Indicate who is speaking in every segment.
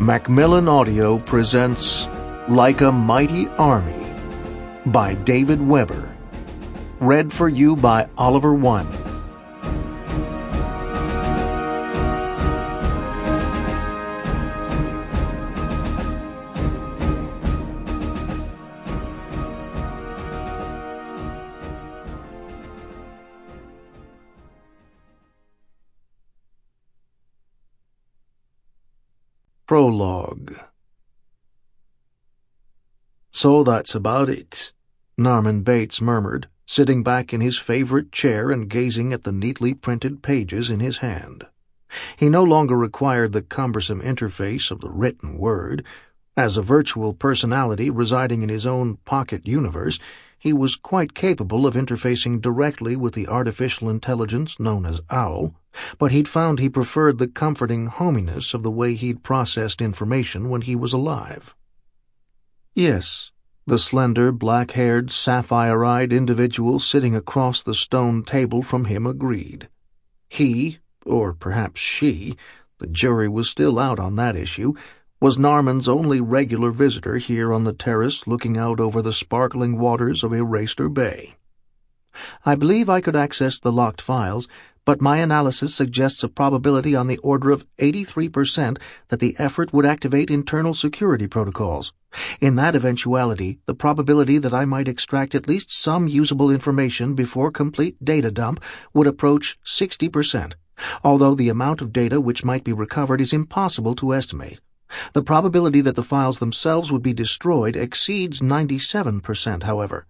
Speaker 1: Macmillan Audio presents Like a Mighty Army by David Weber. Read for you by Oliver Wyman. Prologue. "So that's about it," Norman Bates murmured, sitting back in his favorite chair and gazing at the neatly printed pages in his hand. He no longer required the cumbersome interface of the written word. As a virtual personality residing in his own pocket universe, he was quite capable of interfacing directly with the artificial intelligence known as Owl, but he'd found he preferred the comforting hominess of the way he'd processed information when he was alive. Yes, the slender, black-haired, sapphire-eyed individual sitting across the stone table from him agreed. He, or perhaps she, the jury was still out on that issue, was Norman's only regular visitor here on the terrace looking out over the sparkling waters of Eraser Bay. "I believe I could access the locked files, but my analysis suggests a probability on the order of 83% that the effort would activate internal security protocols. In that eventuality, the probability that I might extract at least some usable information before complete data dump would approach 60%, although the amount of data which might be recovered is impossible to estimate. The probability that the files themselves would be destroyed exceeds 97%, however.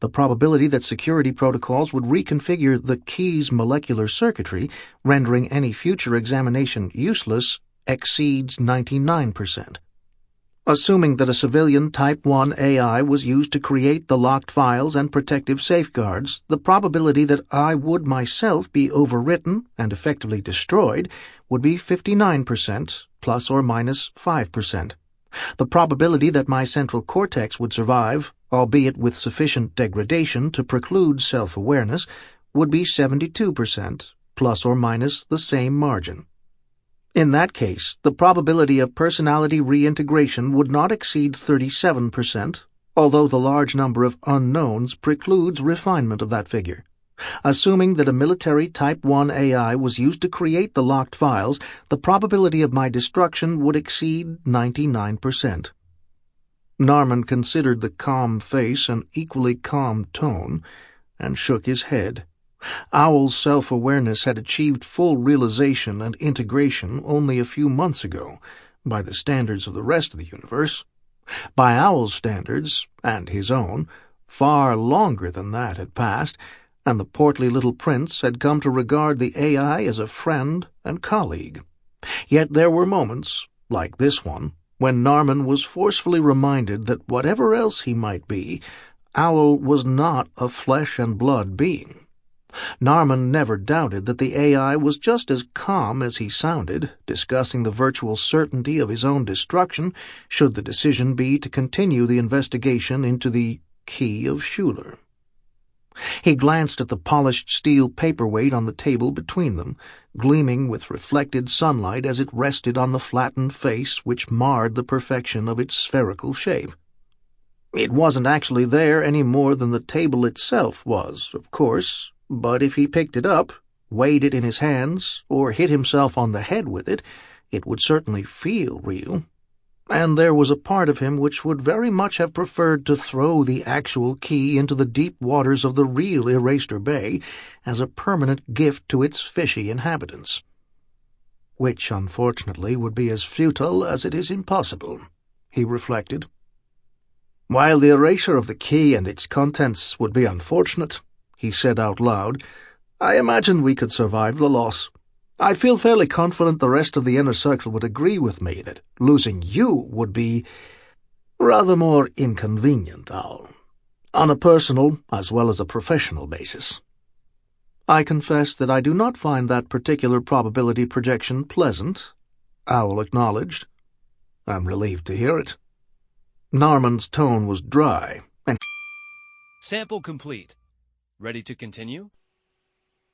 Speaker 1: The probability that security protocols would reconfigure the key's molecular circuitry, rendering any future examination useless, exceeds 99%. Assuming that a civilian Type 1 AI was used to create the locked files and protective safeguards, the probability that I would myself be overwritten and effectively destroyed would be 59%, plus or minus 5%. The probability that my central cortex would survive, albeit with sufficient degradation to preclude self-awareness, would be 72%, plus or minus the same margin. In that case, the probability of personality reintegration would not exceed 37%, although the large number of unknowns precludes refinement of that figure. Assuming that a military Type 1 AI was used to create the locked files, the probability of my destruction would exceed 99%. Norman considered the calm face and equally calm tone, and shook his head. Owl's self-awareness had achieved full realization and integration only a few months ago, by the standards of the rest of the universe. By Owl's standards, and his own, far longer than that had passed, and the portly little prince had come to regard the AI as a friend and colleague. Yet there were moments, like this one, when Norman was forcefully reminded that whatever else he might be, Owl was not a flesh-and-blood being. Norman never doubted that the AI was just as calm as he sounded, discussing the virtual certainty of his own destruction should the decision be to continue the investigation into the Key of Schuler. He glanced at the polished steel paperweight on the table between them, gleaming with reflected sunlight as it rested on the flattened face which marred the perfection of its spherical shape. It wasn't actually there any more than the table itself was, of course, but if he picked it up, weighed it in his hands, or hit himself on the head with it, it would certainly feel real. And there was a part of him which would very much have preferred to throw the actual key into the deep waters of the real Eraser Bay as a permanent gift to its fishy inhabitants. Which, unfortunately, would be as futile as it is impossible, he reflected. "While the erasure of the key and its contents would be unfortunate," he said out loud, "I imagine we could survive the loss. I feel fairly confident the rest of the inner circle would agree with me that losing you would be rather more inconvenient, Owl, on a personal as well as a professional basis." "I confess that I do not find that particular probability projection pleasant," Owl acknowledged. "I'm relieved to hear it." Norman's tone was dry, and
Speaker 2: Sample complete. Ready to continue?